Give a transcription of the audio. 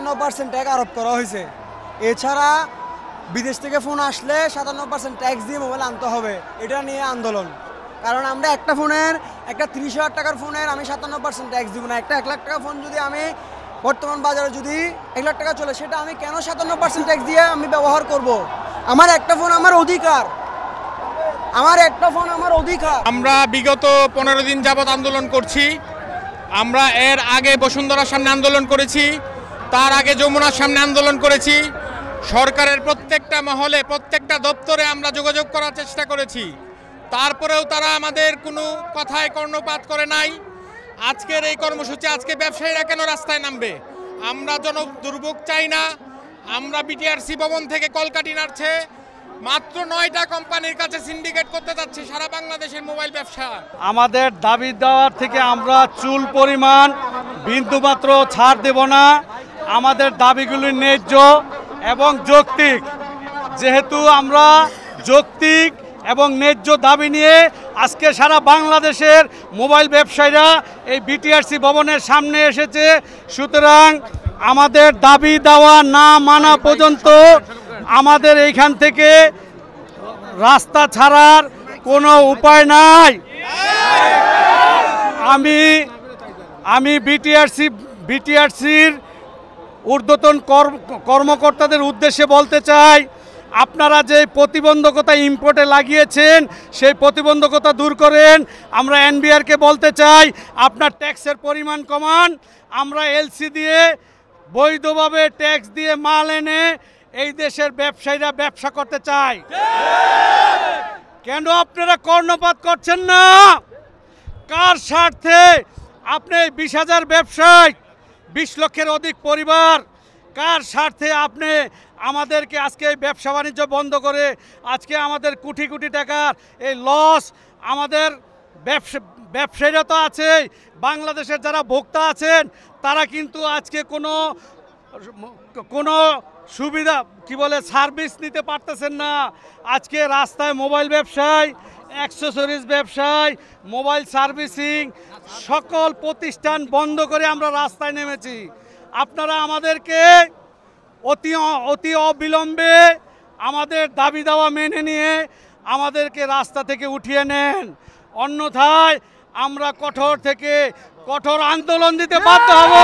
57% tax আরোপ করা হয়েছে। এছাড়া বিদেশ থেকে ফোন আসলে 57% ট্যাক্স দিয়ে মোবাইল আনতে হবে, এটা নিয়ে আন্দোলন। কারণ আমরা একটা ফোনের, একটা 30,000 টাকার ফোনের আমি 57% ট্যাক্স দিব না। একটা 1 লাখ টাকা ফোন যদি আমি বর্তমান বাজারে যদি 1 লাখ টাকা চলে, সেটা আমি কেন 57% ট্যাক্স দিয়ে আমি ব্যবহার করব? আমার একটা ফোন আমার অধিকার, আমার একটা ফোন আমার অধিকার। আমরা বিগত 15 দিন যাবৎ আন্দোলন করছি। আমরা এর আগে বসুন্ধরার সামনে আন্দোলন করেছি, তার আগে যমুনার সামনে আন্দোলন করেছি। সরকারের প্রত্যেকটা মহলে, প্রত্যেকটা দপ্তরে আমরা যোগাযোগ করার চেষ্টা করেছি, তারপরেও তারা আমাদের কোনো কথায় কর্ণপাত করে নাই। আজকের এই কর্মসূচি, আজকে ব্যবসায়ীরা কেন রাস্তায় নামবে? আমরা দুর্ভোগ চাই না। আমরা বিটিআরসি ভবন থেকে কলকাঠি নাড়ছে, মাত্র 9টা কোম্পানির কাছে সিন্ডিকেট করতে যাচ্ছে সারা বাংলাদেশের মোবাইল ব্যবসা। আমাদের দাবি দেওয়ার থেকে আমরা চুল পরিমাণ বিন্দুমাত্র ছাড় দেব না। আমাদের দাবিগুলি ন্যায্য এবং যৌক্তিক। যেহেতু আমরা যৌক্তিক এবং ন্যায্য দাবি নিয়ে আজকে সারা বাংলাদেশের মোবাইল ব্যবসায়ীরা এই বিটিআরসি ভবনের সামনে এসেছে, সুতরাং আমাদের দাবি দেওয়া না মানা পর্যন্ত আমাদের এইখান থেকে রাস্তা ছাড়ার কোনো উপায় নাই। আমি বিটিআরসির ঊর্ধ্বতন কর্মকর্তাদের উদ্দেশ্যে বলতে চাই, আপনারা যে প্রতিবন্ধকতা ইম্পোর্টে লাগিয়েছেন সেই প্রতিবন্ধকতা দূর করেন। আমরা এনবিআরকে বলতে চাই, আপনার ট্যাক্সের পরিমাণ কমান। আমরা এলসি দিয়ে বৈধভাবে ট্যাক্স দিয়ে মাল এনে এই দেশের ব্যবসায়ীরা ব্যবসা করতে চায়। কেন আপনারা কর্ণপাত করছেন না? কার স্বার্থে আপনি 20,000 ব্যবসায়ী, 20 লক্ষের অধিক পরিবার, কার স্বার্থে আপনি আমাদেরকে আজকে এই ব্যবসা বাণিজ্য বন্ধ করে আজকে আমাদের কোটি কোটি টাকার এই লস? আমাদের ব্যবসায়ীরা তো আছে, বাংলাদেশের যারা ভোক্তা আছেন তারা কিন্তু আজকে কোনো সুবিধা সার্ভিস নিতে পারতেছেন না। আজকে রাস্তায় মোবাইল ব্যবসায়, অ্যাক্সেসরিজ ব্যবসায়, মোবাইল সার্ভিসিং সকল প্রতিষ্ঠান বন্ধ করে আমরা রাস্তায় নেমেছি। আপনারা আমাদেরকে অতি অবিলম্বে আমাদের দাবি দাওয়া মেনে নিয়ে আমাদেরকে রাস্তা থেকে উঠিয়ে নেন, অন্যথায় আমরা কঠোর থেকে কঠোর আন্দোলন দিতে বাধ্য হব।